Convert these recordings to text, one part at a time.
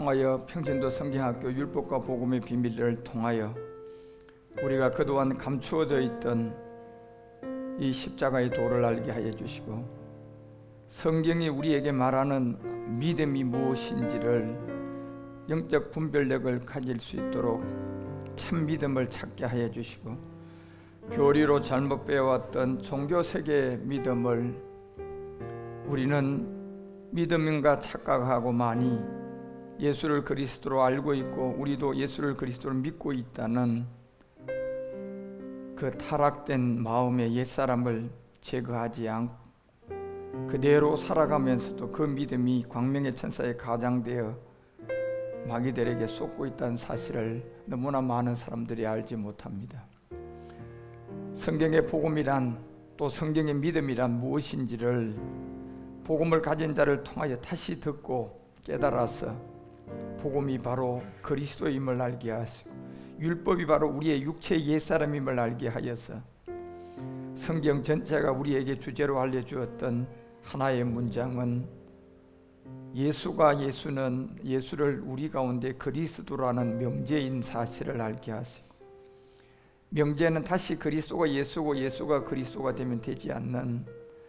통하여 평신도 성경학교 율법과 복음의 비밀을 통하여 우리가 그동안 감추어져 있던 이 십자가의 도를 알게 하여 주시고, 성경이 우리에게 말하는 믿음이 무엇인지를 영적 분별력을 가질 수 있도록 참 믿음을 찾게 하여 주시고, 교리로 잘못 배워왔던 종교세계의 믿음을 우리는 믿음인가 착각하고 많이 예수를 그리스도로 알고 있고 우리도 예수를 그리스도로 믿고 있다는 그 타락된 마음의 옛사람을 제거하지 않고 그대로 살아가면서도 그 믿음이 광명의 천사에 가장되어 마귀들에게 쏟고 있다는 사실을 너무나 많은 사람들이 알지 못합니다. 성경의 복음이란, 또 성경의 믿음이란 무엇인지를 복음을 가진 자를 통하여 다시 듣고 깨달아서 복음이 바로 그리스도임을 알게 하시고 율법이 바로 우리의 육체의 옛사람임을 알게 하여서 성경 전체가 우리에게 주제로 알려주었던 하나의 문장은 예수를 우리 가운데 그리스도라는 명제인 사실을 알게 하시고, 명제는 다시 그리스도가 예수고 예수가 그리스도가 되면 되지 않는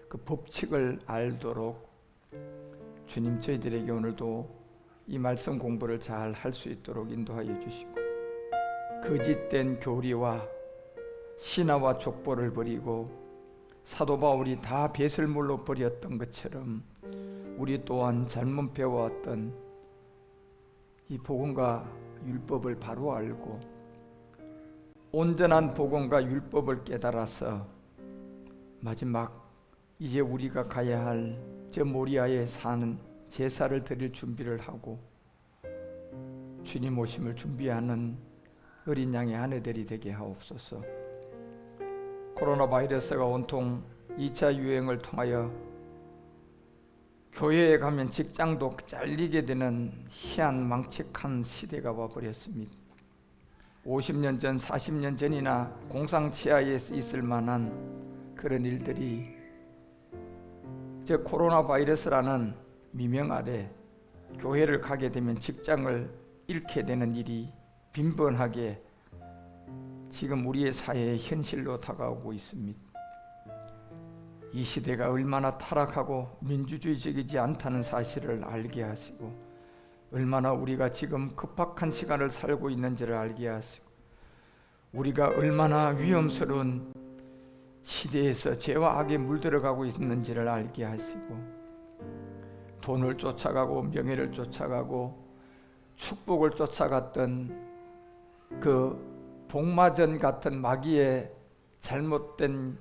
그 법칙을 알도록 주님 저희들에게 오늘도 이 말씀 공부를 잘 할 수 있도록 인도하여 주시고, 거짓된 교리와 신화와 족보를 버리고 사도 바울이 다 배설물로 버렸던 것처럼 우리 또한 잘못 배워왔던 이 복음과 율법을 바로 알고 온전한 복음과 율법을 깨달아서 마지막 이제 우리가 가야 할 저 모리아에 사는 제사를 드릴 준비를 하고 주님 오심을 준비하는 어린 양의 아내들이 되게 하옵소서. 코로나 바이러스가 온통 2차 유행을 통하여 교회에 가면 직장도 잘리게 되는 희한 망측한 시대가 와버렸습니다. 50년 전, 40년 전이나 공상치하에 있을 만한 그런 일들이 저 코로나 바이러스라는 미명 아래 교회를 가게 되면 직장을 잃게 되는 일이 빈번하게 지금 우리의 사회의 현실로 다가오고 있습니다. 이 시대가 얼마나 타락하고 민주주의적이지 않다는 사실을 알게 하시고, 얼마나 우리가 지금 급박한 시간을 살고 있는지를 알게 하시고, 우리가 얼마나 위험스러운 시대에서 죄와 악에 물들어가고 있는지를 알게 하시고, 돈을 쫓아가고 명예를 쫓아가고 축복을 쫓아갔던 그 복마전 같은 마귀의 잘못된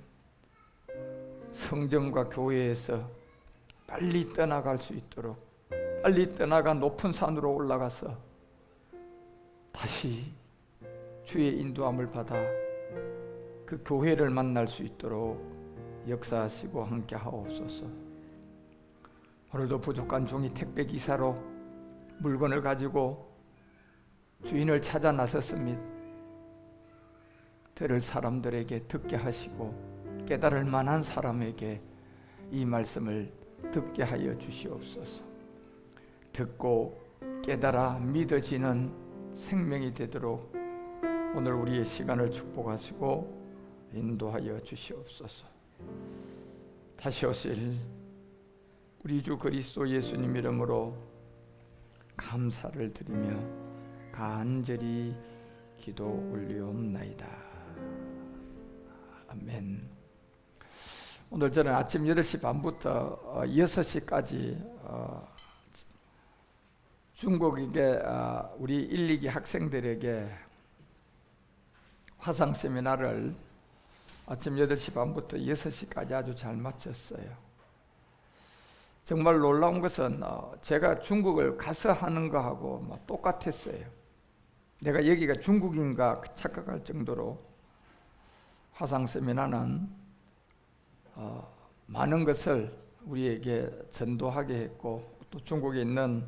성전과 교회에서 빨리 떠나갈 수 있도록, 빨리 떠나가 높은 산으로 올라가서 다시 주의 인도함을 받아 그 교회를 만날 수 있도록 역사하시고 함께 하옵소서. 오늘도 부족한 종이 택배기사로 물건을 가지고 주인을 찾아 나섰습니다. 들을 사람들에게 듣게 하시고 깨달을 만한 사람에게 이 말씀을 듣게 하여 주시옵소서. 듣고 깨달아 믿어지는 생명이 되도록 오늘 우리의 시간을 축복하시고 인도하여 주시옵소서. 다시 오실 우리 주 그리스도 예수님 이름으로 감사를 드리며 간절히 기도 올리옵나이다. 아멘. 오늘 저는 아침 8시 반부터 6시까지 중국에게 우리 1, 2기 학생들에게 화상 세미나를 아침 8시 반부터 6시까지 아주 잘 마쳤어요. 정말 놀라운 것은 제가 중국을 가서 하는 거하고 똑같았어요. 내가 여기가 중국인가 착각할 정도로 화상 세미나는 많은 것을 우리에게 전도하게 했고, 또 중국에 있는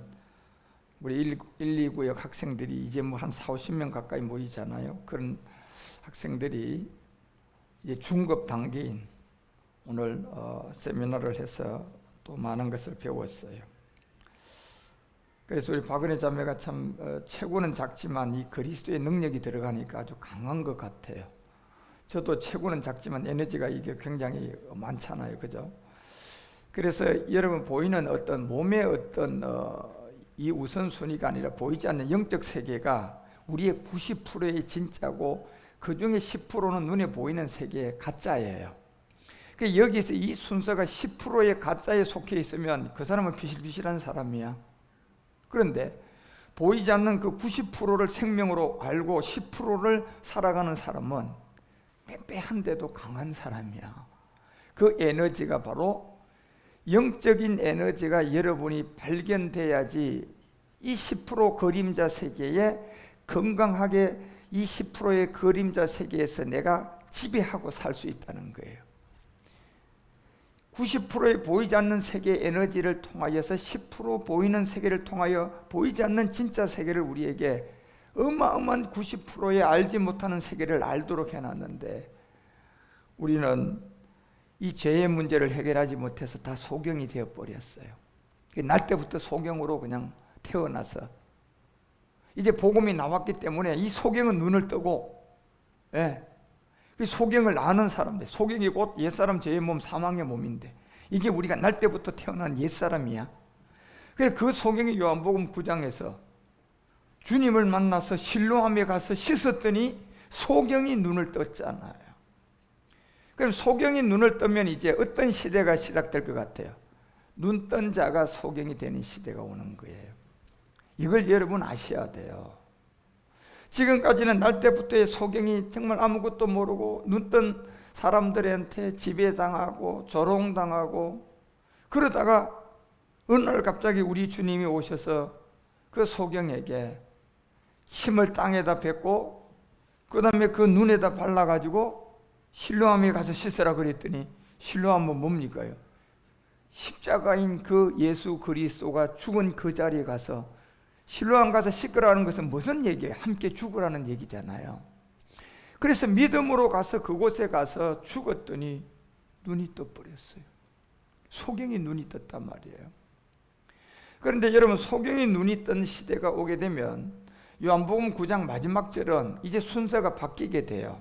우리 1, 2구역 학생들이 이제 한 4, 50명 가까이 모이잖아요. 그런 학생들이 이제 중급 단계인 오늘 세미나를 해서 또 많은 것을 배웠어요. 그래서 우리 박은혜 자매가 참 체구는 작지만 이 그리스도의 능력이 들어가니까 아주 강한 것 같아요. 저도 체구는 작지만 에너지가 이게 굉장히 많잖아요, 그죠? 그래서 여러분 보이는 어떤 몸의 어떤 이 우선순위가 아니라 보이지 않는 영적 세계가 우리의 90%의 진짜고 그 중에 10%는 눈에 보이는 세계의 가짜예요. 여기서 이 순서가 10%의 가짜에 속해 있으면 그 사람은 비실비실한 사람이야. 그런데 보이지 않는 그 90%를 생명으로 알고 10%를 살아가는 사람은 빼빼한데도 강한 사람이야. 그 에너지가 바로 영적인 에너지가 여러분이 발견돼야지 이 10% 그림자 세계에 건강하게 이 10%의 그림자 세계에서 내가 지배하고 살 수 있다는 거예요. 90%의 보이지 않는 세계의 에너지를 통하여서 10% 보이는 세계를 통하여 보이지 않는 진짜 세계를 우리에게 어마어마한 90%의 알지 못하는 세계를 알도록 해놨는데 우리는 이 죄의 문제를 해결하지 못해서 다 소경이 되어버렸어요. 날 때부터 소경으로 그냥 태어나서 이제 복음이 나왔기 때문에 이 소경은 눈을 뜨고, 그 소경을 아는 사람들, 소경이 곧 옛사람 죄의 몸, 사망의 몸인데 이게 우리가 날 때부터 태어난 옛사람이야. 그래서 그 소경이 요한복음 9장에서 주님을 만나서 실로암에 가서 씻었더니 소경이 눈을 떴잖아요. 그럼 소경이 눈을 뜨면 이제 어떤 시대가 시작될 것 같아요? 눈 뜬 자가 소경이 되는 시대가 오는 거예요. 이걸 여러분 아셔야 돼요. 지금까지는 날 때부터의 소경이 정말 아무것도 모르고 눈뜬 사람들한테 지배당하고 조롱당하고 그러다가 어느 날 갑자기 우리 주님이 오셔서 그 소경에게 침을 땅에다 뱉고 그 다음에 그 눈에다 발라가지고 실로암에 가서 씻으라 그랬더니 실로암은 뭡니까요? 십자가인 그 예수 그리스도가 죽은 그 자리에 가서 실로암 가서 씻으라는 것은 무슨 얘기예요? 함께 죽으라는 얘기잖아요. 그래서 믿음으로 가서 그곳에 가서 죽었더니 눈이 떠버렸어요. 소경이 눈이 떴단 말이에요. 그런데 여러분 소경이 눈이 뜬 시대가 오게 되면 요한복음 9장 마지막 절은 이제 순서가 바뀌게 돼요.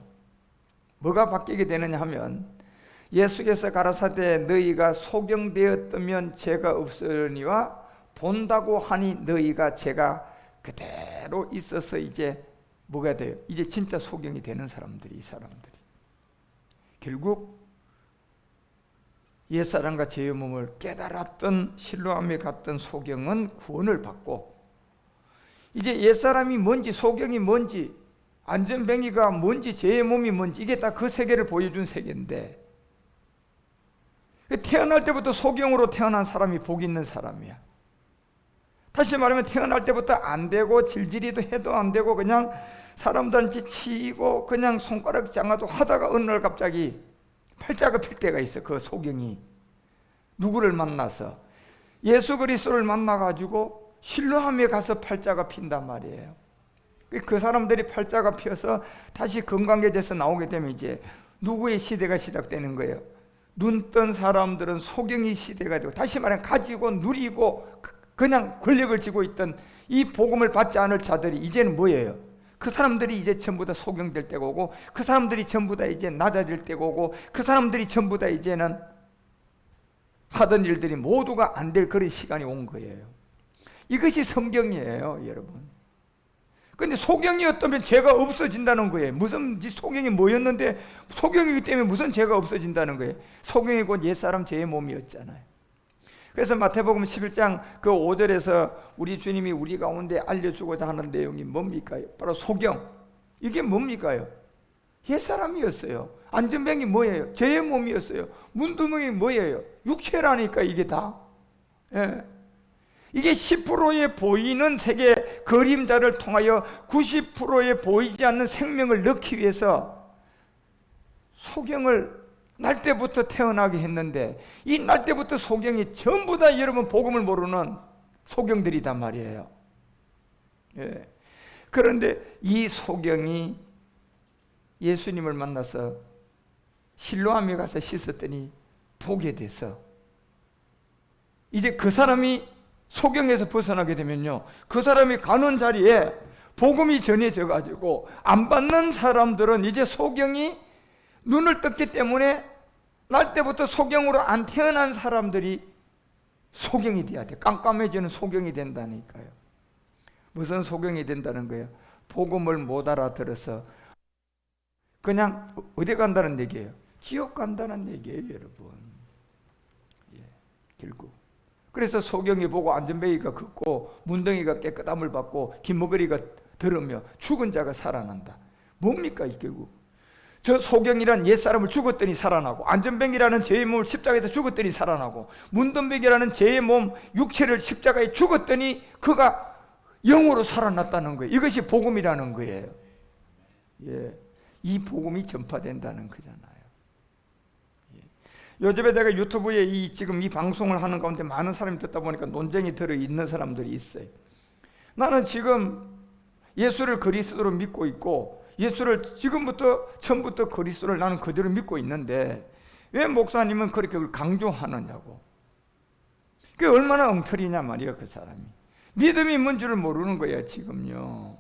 뭐가 바뀌게 되느냐 하면 예수께서 가라사대 너희가 소경되었다면 죄가 없으니와 본다고 하니 너희가 죄가 그대로 있어서 이제 뭐가 돼요? 이제 진짜 소경이 되는 사람들이 이 사람들이 결국 옛사람과 죄의 몸을 깨달았던 실로암에 갔던 소경은 구원을 받고 이제 옛사람이 뭔지 소경이 뭔지 안전뱅이가 뭔지 죄의 몸이 뭔지 이게 다 그 세계를 보여준 세계인데 태어날 때부터 소경으로 태어난 사람이 복 있는 사람이야. 다시 말하면 태어날 때부터 안 되고 질질이도 해도 안 되고 그냥 사람들한테 치이고 그냥 손가락 장아도 하다가 어느 날 갑자기 팔자가 필 때가 있어. 그 소경이 누구를 만나서 예수 그리스도를 만나가지고 실로암에 가서 팔자가 핀단 말이에요. 그 사람들이 팔자가 피어서 다시 건강해져서 나오게 되면 이제 누구의 시대가 시작되는 거예요? 눈 뜬 사람들은 소경이 시대가 되고 다시 말하면 가지고 누리고 그냥 권력을 쥐고 있던 이 복음을 받지 않을 자들이 이제는 뭐예요? 그 사람들이 이제 전부 다 소경될 때가 오고 그 사람들이 전부 다 이제 낮아질 때가 오고 그 사람들이 전부 다 이제는 하던 일들이 모두가 안 될 그런 시간이 온 거예요. 이것이 성경이에요, 여러분. 근데 소경이었다면 죄가 없어진다는 거예요. 무슨 소경이 뭐였는데 소경이기 때문에 무슨 죄가 없어진다는 거예요. 소경이 곧 옛사람 죄의 몸이었잖아요. 그래서 마태복음 11장 그 5절에서 우리 주님이 우리 가운데 알려주고자 하는 내용이 뭡니까? 바로 소경. 이게 뭡니까요? 옛사람이었어요. 안전뱅이 뭐예요? 죄의 몸이었어요. 문두멍이 뭐예요? 육체라니까 이게 다. 예. 이게 10%의 보이는 세계 그림자를 통하여 90%의 보이지 않는 생명을 넣기 위해서 소경을 날 때부터 태어나게 했는데 이 날 때부터 소경이 전부 다 여러분 복음을 모르는 소경들이단 말이에요. 예. 그런데 이 소경이 예수님을 만나서 실로암에 가서 씻었더니 보게 돼서 이제 그 사람이 소경에서 벗어나게 되면요, 그 사람이 가는 자리에 복음이 전해져 가지고 안 받는 사람들은 이제 소경이 눈을 떴기 때문에 날 때부터 소경으로 안 태어난 사람들이 소경이 돼야 돼. 깜깜해지는 소경이 된다니까요. 무슨 소경이 된다는 거예요? 복음을 못 알아들어서 그냥 어디 간다는 얘기예요? 지옥 간다는 얘기예요, 여러분. 결국. 그래서 소경이 보고 안전뱅이가 걷고 문둥이가 깨끗함을 받고 긴머거리가 들으며 죽은 자가 살아난다. 뭡니까 이 결국? 저 소경이란 옛사람을 죽었더니 살아나고, 안전뱅이라는 죄의 몸을 십자가에서 죽었더니 살아나고, 문둥뱅이라는 죄의 몸 육체를 십자가에 죽었더니 그가 영으로 살아났다는 거예요. 이것이 복음이라는 거예요. 예, 이 복음이 전파된다는 거잖아요. 요즘에 내가 유튜브에 지금 이 방송을 하는 가운데 많은 사람이 듣다 보니까 논쟁이 들어있는 사람들이 있어요. 나는 지금 예수를 그리스도로 믿고 있고, 예수를 지금부터 처음부터 그리스도를 나는 그대로 믿고 있는데 왜 목사님은 그렇게 그걸 강조하느냐고. 그게 얼마나 엉터리냐 말이에요. 그 사람이 믿음이 뭔 줄을 모르는 거예요 지금요.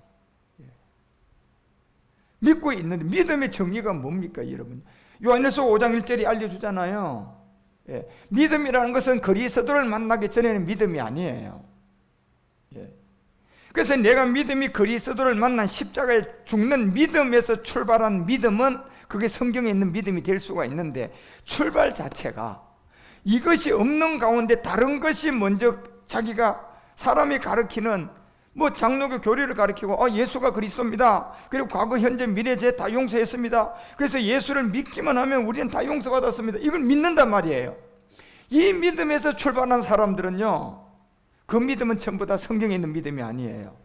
믿고 있는데 믿음의 정의가 뭡니까 여러분? 요한일서 5장 1절이 알려주잖아요. 예. 믿음이라는 것은 그리스도를 만나기 전에는 믿음이 아니에요. 예. 그래서 내가 믿음이 그리스도를 만난 십자가에 죽는 믿음에서 출발한 믿음은 그게 성경에 있는 믿음이 될 수가 있는데, 출발 자체가 이것이 없는 가운데 다른 것이 먼저 자기가 사람이 가르치는 뭐 장로교 교리를 가르치고 예수가 그리스도입니다. 그리고 과거 현재 미래 죄 다 용서했습니다. 그래서 예수를 믿기만 하면 우리는 다 용서받았습니다. 이걸 믿는단 말이에요. 이 믿음에서 출발한 사람들은요, 그 믿음은 전부 다 성경에 있는 믿음이 아니에요.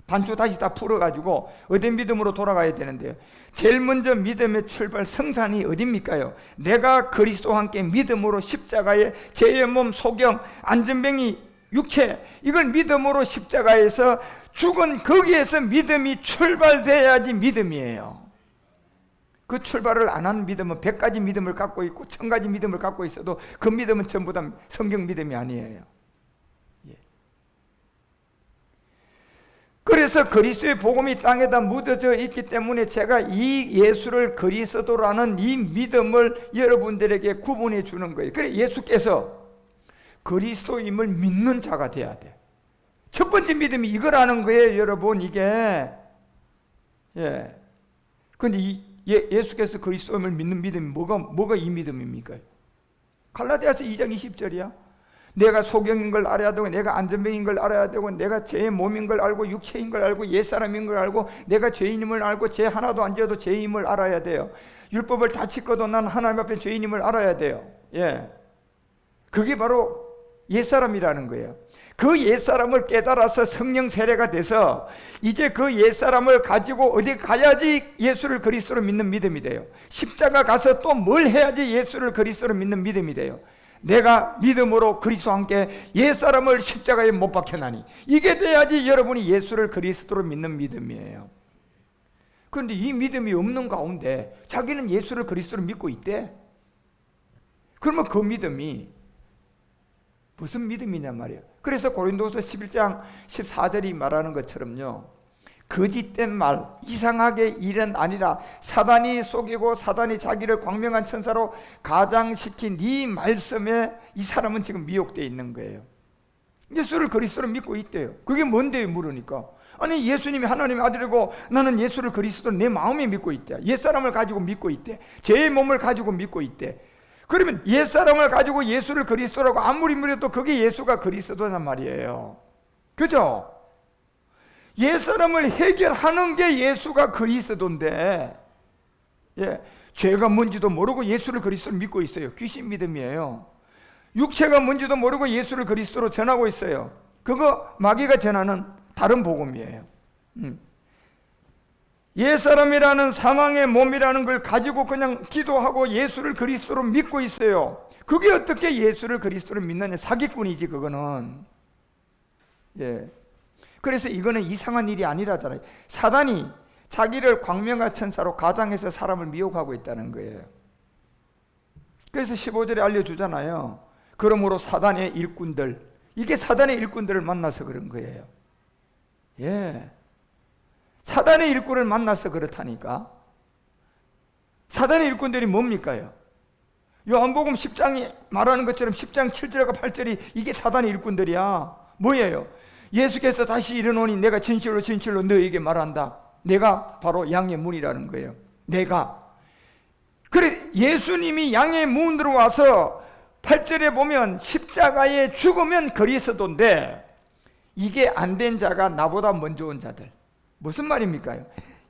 단추 다시 다 풀어가지고 어떤 믿음으로 돌아가야 되는데요, 제일 먼저 믿음의 출발 성산이 어딥니까요? 내가 그리스도와 함께 믿음으로 십자가에 죄의 몸 소경 안전뱅이 육체, 이걸 믿음으로 십자가에서 죽은 거기에서 믿음이 출발돼야지 믿음이에요. 그 출발을 안 한 믿음은 100가지 믿음을 갖고 있고 1000가지 믿음을 갖고 있어도 그 믿음은 전부 다 성경 믿음이 아니에요. 그래서 그리스도의 복음이 땅에다 묻어져 있기 때문에 제가 이 예수를 그리스도라는 이 믿음을 여러분들에게 구분해 주는 거예요. 그래 예수께서 그리스도임을 믿는 자가 돼야 돼. 첫 번째 믿음이 이거라는 거예요, 여러분. 이게 근데 예수께서 그리스도임을 믿는 믿음이 뭐가 이 믿음입니까? 갈라디아서 2장 20절이야. 내가 소경인 걸 알아야 되고, 내가 안전뱅인 걸 알아야 되고, 내가 죄의 몸인 걸 알고, 육체인 걸 알고, 옛사람인 걸 알고, 내가 죄인임을 알고, 죄 하나도 안 지어도 죄임을 알아야 돼요. 율법을 다 지켜도 난 하나님 앞에 죄인임을 알아야 돼요. 그게 바로 옛사람이라는 거예요. 그 옛사람을 깨달아서 성령 세례가 돼서 이제 그 옛사람을 가지고 어디 가야지 예수를 그리스도로 믿는 믿음이 돼요. 십자가 가서 또 뭘 해야지 예수를 그리스도로 믿는 믿음이 돼요. 내가 믿음으로 그리스도와 함께 옛사람을 십자가에 못 박혀나니, 이게 돼야지 여러분이 예수를 그리스도로 믿는 믿음이에요. 그런데 이 믿음이 없는 가운데 자기는 예수를 그리스도로 믿고 있대. 그러면 그 믿음이 무슨 믿음이냐 말이에요. 그래서 고린도서 11장 14절이 말하는 것처럼요, 거짓된 말, 이상하게 일은 아니라 사단이 속이고 사단이 자기를 광명한 천사로 가장시킨 이 말씀에 이 사람은 지금 미혹되어 있는 거예요. 예수를 그리스도로 믿고 있대요. 그게 뭔데요 물으니까, 아니 예수님이 하나님의 아들이고 나는 예수를 그리스도로 내 마음에 믿고 있대. 옛사람을 가지고 믿고 있대. 죄의 몸을 가지고 믿고 있대. 그러면 옛사람을 가지고 예수를 그리스도라고 아무리 믿어도 그게 예수가 그리스도란 말이에요. 그죠? 옛사람을 해결하는 게 예수가 그리스도인데, 죄가 뭔지도 모르고 예수를 그리스도로 믿고 있어요. 귀신 믿음이에요. 육체가 뭔지도 모르고 예수를 그리스도로 전하고 있어요. 그거 마귀가 전하는 다른 복음이에요. 옛사람이라는 사망의 몸이라는 걸 가지고 그냥 기도하고 예수를 그리스도로 믿고 있어요. 그게 어떻게 예수를 그리스도로 믿느냐? 사기꾼이지 그거는. 그래서 이거는 이상한 일이 아니라잖아요. 사단이 자기를 광명한 천사로 가장해서 사람을 미혹하고 있다는 거예요. 그래서 15절에 알려주잖아요. 그러므로 사단의 일꾼들, 이게 사단의 일꾼들을 만나서 그런 거예요. 예. 사단의 일꾼을 만나서 그렇다니까. 사단의 일꾼들이 뭡니까요? 요한복음 10장이 말하는 것처럼 10장 7절과 8절이 이게 사단의 일꾼들이야. 뭐예요? 예수께서 다시 이르노니 내가 진실로 진실로 너에게 말한다. 내가 바로 양의 문이라는 거예요. 내가. 그래, 예수님이 양의 문으로 와서 8절에 보면 십자가에 죽으면 그리스도인데, 이게 안 된 자가 나보다 먼저 온 자들. 무슨 말입니까?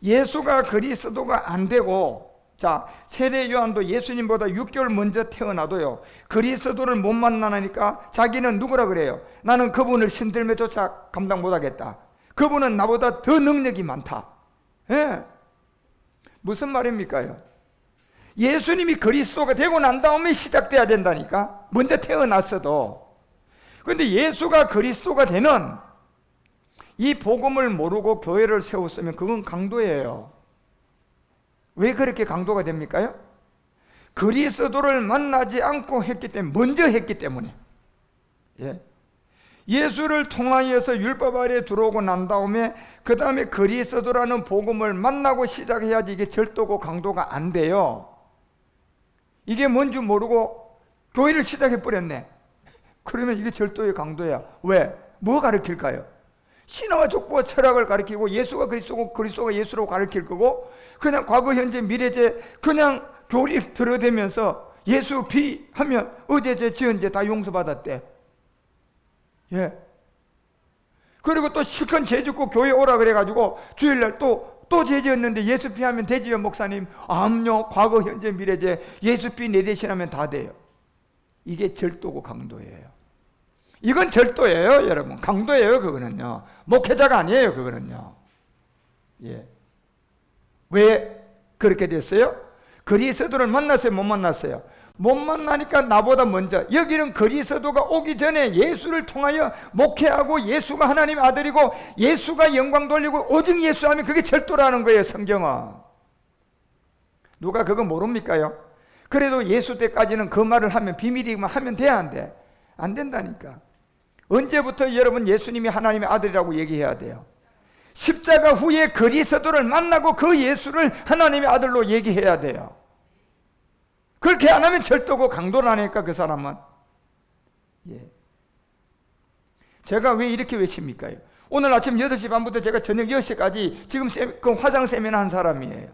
예수가 그리스도가 안 되고, 자, 세례 요한도 예수님보다 6개월 먼저 태어나도요, 그리스도를 못 만나니까 자기는 누구라 그래요? 나는 그분을 신들매조차 감당 못하겠다. 그분은 나보다 더 능력이 많다. 예. 무슨 말입니까요? 예수님이 그리스도가 되고 난 다음에 시작돼야 된다니까. 먼저 태어났어도. 그런데 예수가 그리스도가 되는 이 복음을 모르고 교회를 세웠으면 그건 강도예요. 왜 그렇게 강도가 됩니까요? 그리스도를 만나지 않고 했기 때문에, 먼저 했기 때문에. 예. 예수를 통하여서 율법 아래에 들어오고 난 다음에 그 다음에 그리스도라는 복음을 만나고 시작해야지 이게 절도고 강도가 안 돼요. 이게 뭔지 모르고 교회를 시작해버렸네. 그러면 이게 절도의 강도야. 왜? 뭐 가르칠까요? 신화와 족보와 철학을 가르치고 예수가 그리스도고 그리스도가 예수로 가르칠 거고, 그냥 과거 현재 미래제 그냥 교리 들어대면서 예수 비 하면 어제제 지은제 다 용서받았대. 예. 그리고 또 실컷 죄 짓고 교회 오라 그래가지고 주일날 또 죄 지었는데 예수 비 하면 되지요 목사님. 암요 과거 현재 미래제 예수 비 내 대신하면 다 돼요. 이게 절도고 강도예요. 이건 절도예요 여러분. 강도예요 그거는요. 목회자가 아니에요 그거는요. 예. 왜 그렇게 됐어요? 그리스도를 만났어요 못 만났어요? 못 만나니까 나보다 먼저. 여기는 그리스도가 오기 전에 예수를 통하여 목회하고 예수가 하나님의 아들이고 예수가 영광 돌리고 오직 예수 하면 그게 절도라는 거예요 성경은. 누가 그거 모릅니까요? 그래도 예수 때까지는 그 말을 하면 비밀이기만 하면 돼 안 돼? 안 된다니까. 언제부터 여러분 예수님이 하나님의 아들이라고 얘기해야 돼요? 십자가 후에 그리스도를 만나고 그 예수를 하나님의 아들로 얘기해야 돼요. 그렇게 안 하면 절도고 강도라니까 그 사람은. 예. 제가 왜 이렇게 외칩니까? 오늘 아침 8시 반부터 제가 저녁 10시까지 지금 그 화상 세미나 한 사람이에요.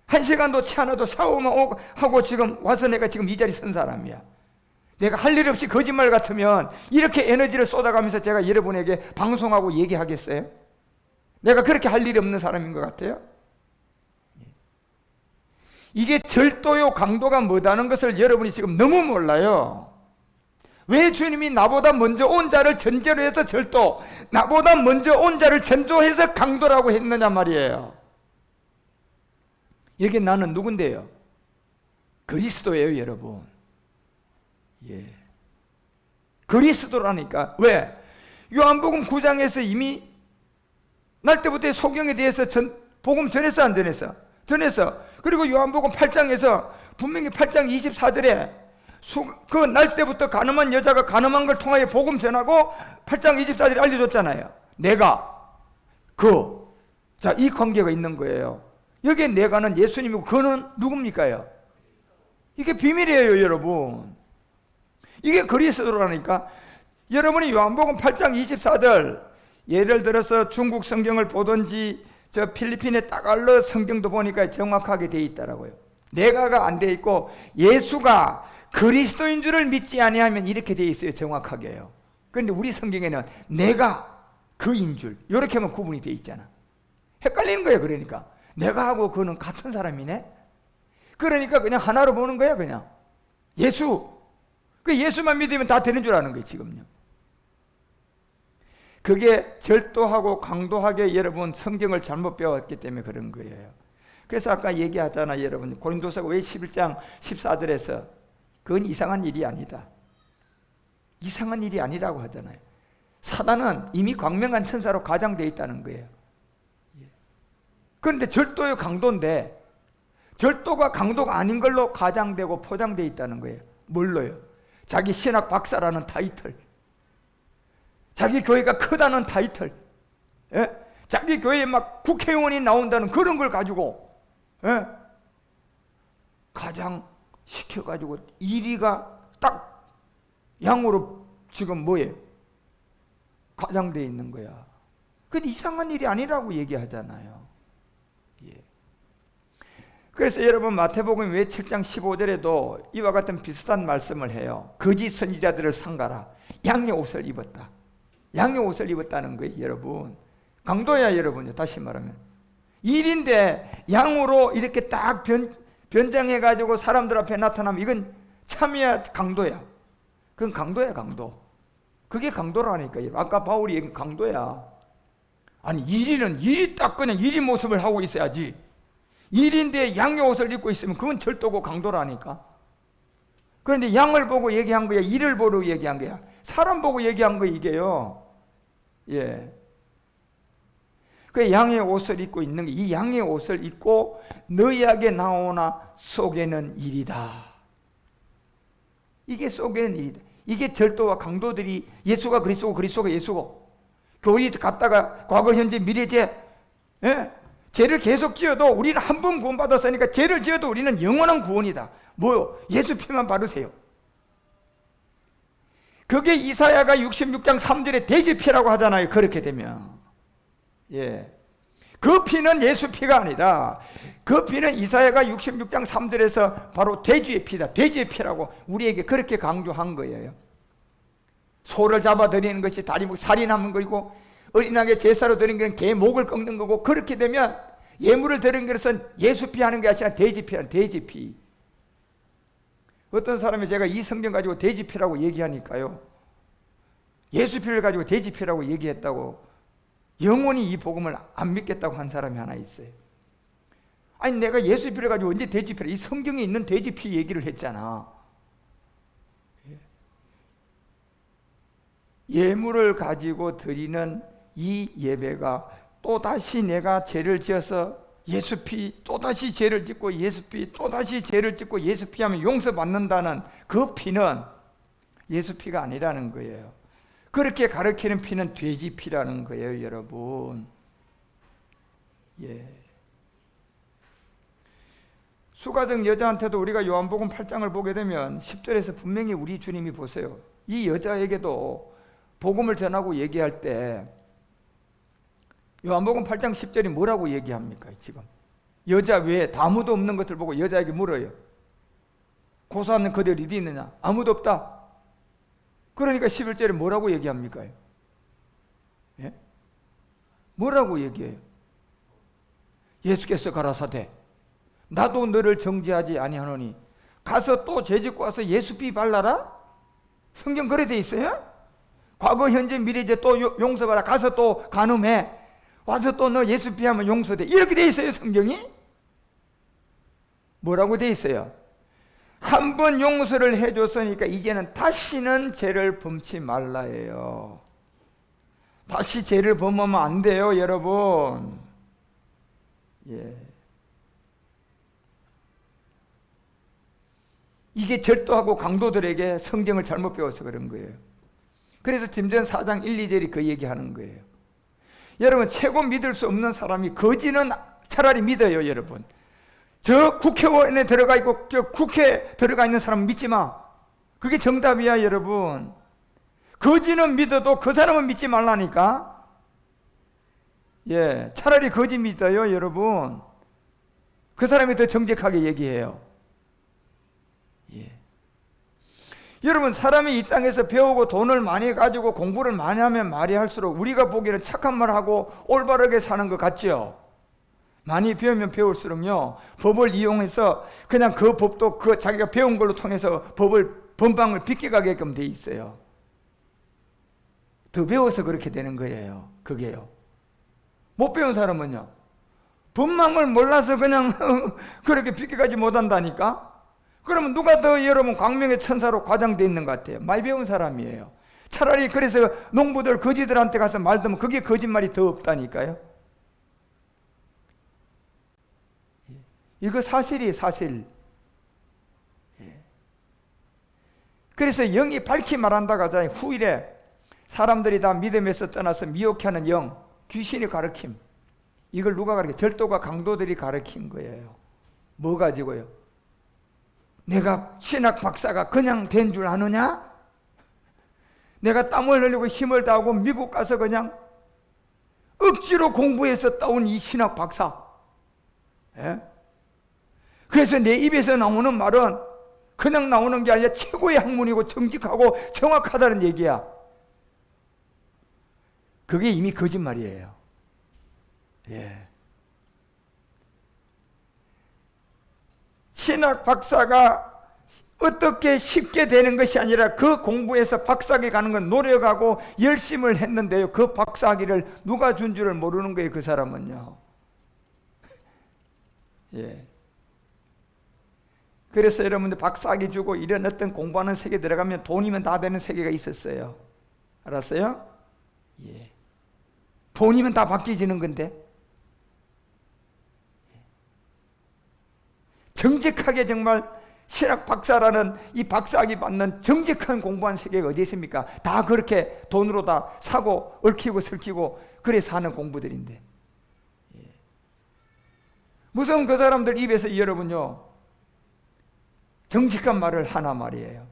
1시간도 채 안 해도 샤워만 하고 지금 와서 내가 지금 이 자리 선 사람이야. 내가 할 일 없이 거짓말 같으면 이렇게 에너지를 쏟아가면서 제가 여러분에게 방송하고 얘기하겠어요? 내가 그렇게 할 일이 없는 사람인 것 같아요? 이게 절도요 강도가 뭐다는 것을 여러분이 지금 너무 몰라요. 왜 주님이 나보다 먼저 온 자를 전제로 해서 절도, 나보다 먼저 온 자를 전조해서 강도라고 했느냐 말이에요. 여기 나는 누군데요? 그리스도예요 여러분. 예. 그리스도라니까. 왜? 요한복음 9장에서 이미 날 때부터 소경에 대해서 복음 전했어 안 전했어? 전했어. 그리고 요한복음 8장에서 분명히 8장 24절에 그 날 때부터 가늠한 여자가 가늠한 걸 통하여 복음 전하고 8장 24절에 알려줬잖아요. 내가 자, 이 관계가 있는 거예요. 여기에 내가는 예수님이고 그는 누굽니까요? 이게 비밀이에요 여러분. 이게 그리스도라니까. 여러분이 요한복음 8장 24절, 예를 들어서 중국 성경을 보든지 저 필리핀의 따갈러 성경도 보니까 정확하게 돼 있더라고요. 내가가 안 돼 있고 예수가 그리스도인 줄을 믿지 아니하면 이렇게 돼 있어요. 정확하게요. 그런데 우리 성경에는 내가 그인 줄 이렇게 하면 구분이 돼 있잖아. 헷갈리는 거예요. 그러니까 내가 하고 그는 같은 사람이네. 그러니까 그냥 하나로 보는 거야. 그냥 예수. 그 예수만 믿으면 다 되는 줄 아는 거예요. 지금요. 그게 절도하고 강도하게 여러분 성경을 잘못 배웠기 때문에 그런 거예요. 그래서 아까 얘기하잖아 여러분. 고린도서가 왜 11장 14절에서 그건 이상한 일이 아니다. 이상한 일이 아니라고 하잖아요. 사단은 이미 광명한 천사로 가장되어 있다는 거예요. 그런데 절도요 강도인데 절도가 강도가 아닌 걸로 가장되고 포장되어 있다는 거예요. 뭘로요? 자기 신학 박사라는 타이틀. 자기 교회가 크다는 타이틀, 예? 자기 교회에 막 국회의원이 나온다는 그런 걸 가지고, 예? 가장 시켜가지고 1위가 딱 양으로 지금 뭐예요? 가장되어 있는 거야. 그건 이상한 일이 아니라고 얘기하잖아요. 예. 그래서 여러분 마태복음 왜 7장 15절에도 이와 같은 비슷한 말씀을 해요. 거짓 선지자들을 삼가라. 양의 옷을 입었다. 양의 옷을 입었다는 거예요, 여러분. 강도야, 여러분요. 다시 말하면 일인데 양으로 이렇게 딱 변장해가지고 사람들 앞에 나타나면 이건 참이야, 강도야. 그건 강도야, 강도. 그게 강도라니까요. 아까 바울이 얘기한 강도야. 아니, 일이 딱 그냥 일이 모습을 하고 있어야지. 일인데 양의 옷을 입고 있으면 그건 절도고 강도라니까. 그런데 양을 보고 얘기한 거야, 일을 보고 얘기한 거야, 사람 보고 얘기한 거 이게요. 예. 그 양의 옷을 입고 있는 게, 이 양의 옷을 입고 너희에게 나오나 속에는 일이다. 이게 속에는 일이다. 이게 절도와 강도들이 예수가 그리스도고 그리스도가 예수고, 교리 갔다가 과거 현재 미래죄, 예? 죄를 계속 지어도 우리는 한 번 구원받았으니까 죄를 지어도 우리는 영원한 구원이다. 뭐요? 예수 피만 바르세요. 그게 이사야가 66장 3절에 돼지피라고 하잖아요. 그렇게 되면, 예, 그 피는 예수 피가 아니라 그 피는 이사야가 66장 3절에서 바로 돼지의 피다. 돼지의 피라고 우리에게 그렇게 강조한 거예요. 소를 잡아 드리는 것이 다리목 살인하는 거고, 어린아기 제사로 드리는 것은 개 목을 꺾는 거고, 그렇게 되면 예물을 드리는 것은 예수 피 하는 게 아니라 돼지 피라는 돼지 피. 어떤 사람이 제가 이 성경 가지고 돼지 피라고 얘기하니까요, 예수 피를 가지고 돼지 피라고 얘기했다고 영원히 이 복음을 안 믿겠다고 한 사람이 하나 있어요. 아니, 내가 예수 피를 가지고 언제 돼지 피라, 이 성경에 있는 돼지 피 얘기를 했잖아. 예물을 가지고 드리는 이 예배가 또다시 내가 죄를 지어서 예수 피, 또다시 죄를 짓고 예수 피, 또다시 죄를 짓고 예수 피 하면 용서받는다는 그 피는 예수 피가 아니라는 거예요. 그렇게 가르치는 피는 돼지 피라는 거예요, 여러분. 예. 수가적 여자한테도 우리가 요한복음 8장을 보게 되면 10절에서 분명히 우리 주님이 보세요, 이 여자에게도 복음을 전하고 얘기할 때 요한복음 8장 10절이 뭐라고 얘기합니까? 지금 여자 외에 아무도 없는 것을 보고 여자에게 물어요. 고소하는 그들 어디 있느냐? 아무도 없다. 그러니까 11절에 뭐라고 얘기합니까? 예? 뭐라고 얘기해요? 예수께서 가라사대 나도 너를 정죄하지 아니하노니 가서 또 죄짓고 와서 예수 피 발라라? 성경 그래 돼 있어요? 과거 현재 미래죄 또 용서받아. 가서 또 간음해. 와서 또 너 예수 피하면 용서돼. 이렇게 돼 있어요, 성경이? 뭐라고 돼 있어요? 한 번 용서를 해줬으니까 이제는 다시는 죄를 범치 말라예요. 다시 죄를 범하면 안 돼요, 여러분. 예. 이게 절도하고 강도들에게 성경을 잘못 배워서 그런 거예요. 그래서 디모데전 4장 1, 2절이 그 얘기하는 거예요. 여러분, 최고 믿을 수 없는 사람이 거지는 차라리 믿어요, 여러분. 저 국회의원에 들어가 있고 저 국회에 들어가 있는 사람은 믿지 마. 그게 정답이야, 여러분. 거지는 믿어도 그 사람은 믿지 말라니까. 예, 차라리 거지 믿어요, 여러분. 그 사람이 더 정직하게 얘기해요. 예. 여러분, 사람이 이 땅에서 배우고 돈을 많이 가지고 공부를 많이 하면 많이 할수록 우리가 보기에는 착한 말 하고 올바르게 사는 것 같죠? 많이 배우면 배울수록요, 법을 이용해서 그냥 그 법도 그 자기가 배운 걸로 통해서 법방을 비껴가게끔 돼 있어요. 더 배워서 그렇게 되는 거예요. 그게요. 못 배운 사람은요, 법망을 몰라서 그냥 그렇게 비껴가지 못한다니까? 그러면 누가 더 여러분 광명의 천사로 과장되어 있는 것 같아요? 말 배운 사람이에요. 차라리 그래서 농부들 거지들한테 가서 말 듣면 그게 거짓말이 더 없다니까요. 이거 사실이에요, 사실. 그래서 영이 밝히 말한다고 하잖아요. 후일에 사람들이 다 믿음에서 떠나서 미혹해하는 영, 귀신이 가르침. 이걸 누가 가르쳐? 절도가 강도들이 가르친 거예요. 뭐 가지고요? 내가 신학 박사가 그냥 된 줄 아느냐? 내가 땀을 흘리고 힘을 다하고 미국 가서 그냥 억지로 공부해서 따온 이 신학 박사. 예? 그래서 내 입에서 나오는 말은 그냥 나오는 게 아니라 최고의 학문이고 정직하고 정확하다는 얘기야. 그게 이미 거짓말이에요. 예. 신학 박사가 어떻게 쉽게 되는 것이 아니라 그 공부에서 박사학위 가는 건 노력하고 열심을 했는데요. 그 박사학위를 누가 준 줄을 모르는 거예요. 그 사람은요. 예. 그래서 여러분들 박사학위 주고 이런 어떤 공부하는 세계 들어가면 돈이면 다 되는 세계가 있었어요. 알았어요? 예. 돈이면 다 바뀌어지는 건데. 정직하게 정말 신학 박사라는 이 박사학위 받는 정직한 공부한 세계가 어디 있습니까? 다 그렇게 돈으로 다 사고 얽히고 설키고 그래 사는 공부들인데. 예. 무슨 그 사람들 입에서 여러분요 정직한 말을 하나 말이에요.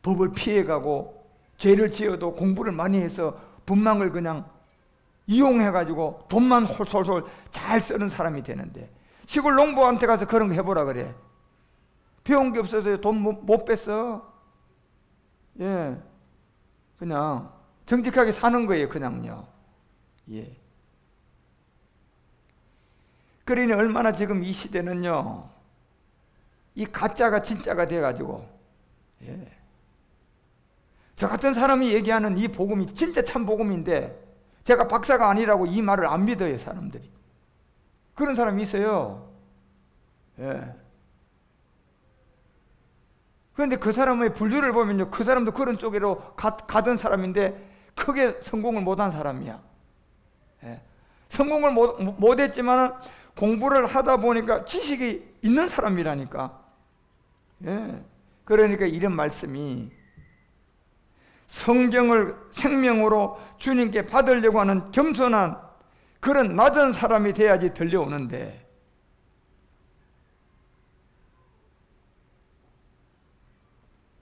법을 피해가고 죄를 지어도 공부를 많이 해서 분망을 그냥 이용해가지고 돈만 홀솔솔 잘 쓰는 사람이 되는데 시골 농부한테 가서 그런 거 해보라 그래. 배운 게 없어서 돈 못 뺐어. 예. 그냥 정직하게 사는 거예요, 그냥요. 예. 그러니 얼마나 지금 이 시대는요, 이 가짜가 진짜가 돼가지고, 예. 저 같은 사람이 얘기하는 이 복음이 진짜 참 복음인데, 제가 박사가 아니라고 이 말을 안 믿어요, 사람들이. 그런 사람이 있어요. 예. 그런데 그 사람의 분류를 보면요, 그 사람도 그런 쪽으로 가던 사람인데 크게 성공을 못한 사람이야. 예. 성공을 못했지만 공부를 하다 보니까 지식이 있는 사람이라니까. 예. 그러니까 이런 말씀이 성경을 생명으로 주님께 받으려고 하는 겸손한 그런 낮은 사람이 돼야지 들려오는데,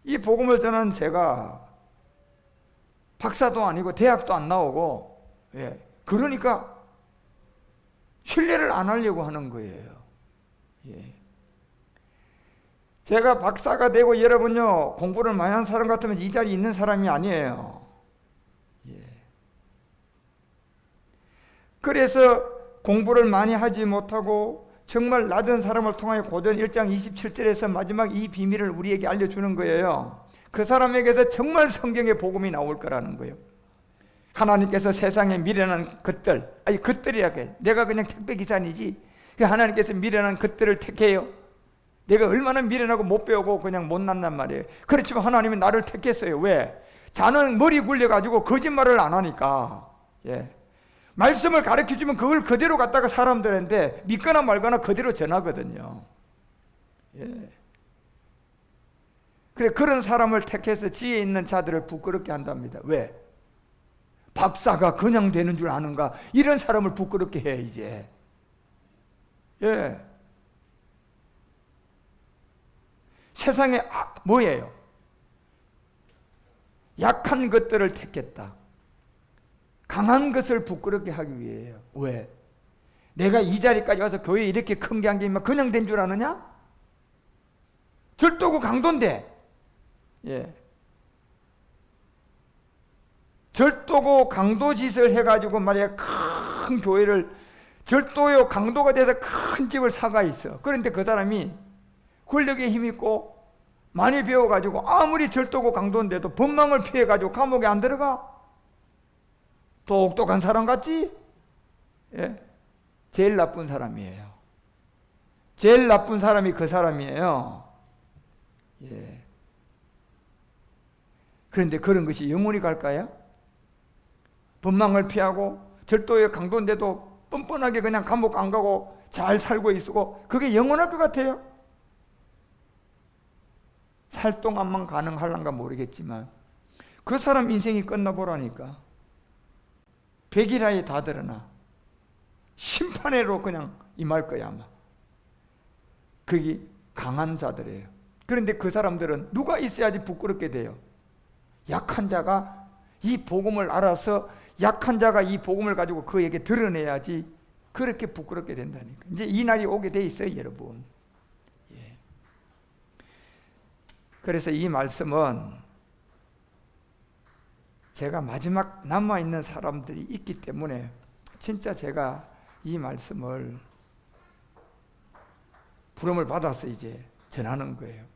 이 복음을 전하는 제가 박사도 아니고 대학도 안 나오고, 예, 그러니까 신뢰를 안 하려고 하는 거예요. 예. 제가 박사가 되고 여러분요 공부를 많이 한 사람 같으면 이 자리에 있는 사람이 아니에요. 예. 그래서 공부를 많이 하지 못하고 정말 낮은 사람을 통하여 고전 1장 27절에서 마지막 이 비밀을 우리에게 알려주는 거예요. 그 사람에게서 정말 성경의 복음이 나올 거라는 거예요. 하나님께서 세상에 미련한 것들, 아니 것들이라게 내가 그냥 택배기사니지, 하나님께서 미련한 것들을 택해요. 내가 얼마나 미련하고 못 배우고 그냥 못났단 말이에요. 그렇지만 하나님이 나를 택했어요. 왜? 자는 머리 굴려가지고 거짓말을 안 하니까. 예. 말씀을 가르쳐주면 그걸 그대로 갖다가 사람들한테 믿거나 말거나 그대로 전하거든요. 예. 그래, 그런 사람을 택해서 지혜 있는 자들을 부끄럽게 한답니다. 왜? 박사가 그냥 되는 줄 아는가? 이런 사람을 부끄럽게 해, 이제. 예. 세상에 뭐예요? 약한 것들을 택했다. 강한 것을 부끄럽게 하기 위해요. 왜? 내가 이 자리까지 와서 교회에 이렇게 큰 게 한 게 그냥 된 줄 아느냐? 절도고 강도인데. 예. 절도고 강도 짓을 해가지고 말이야 큰 교회를 절도요 강도가 돼서 큰 집을 사가 있어. 그런데 그 사람이 권력에 힘있고 많이 배워가지고 아무리 절도고 강도인데도 법망을 피해가지고 감옥에 안 들어가. 똑똑한 사람 같지? 예. 제일 나쁜 사람이에요. 제일 나쁜 사람이 그 사람이에요. 예. 그런데 그런 것이 영원히 갈까요? 법망을 피하고 절도의 강도인데도 뻔뻔하게 그냥 감옥 안 가고 잘 살고 있고 그게 영원할 것 같아요? 살 동안만 가능할란가 모르겠지만 그 사람 인생이 끝나보라니까. 백일하에 다 드러나. 심판회로 그냥 임할 거야 아마. 그게 강한 자들이에요. 그런데 그 사람들은 누가 있어야지 부끄럽게 돼요? 약한 자가 이 복음을 알아서 약한 자가 이 복음을 가지고 그에게 드러내야지 그렇게 부끄럽게 된다니까. 이제 이 날이 오게 돼 있어요, 여러분. 예. 그래서 이 말씀은 제가 마지막 남아있는 사람들이 있기 때문에 진짜 제가 이 말씀을 부름을 받아서 이제 전하는 거예요.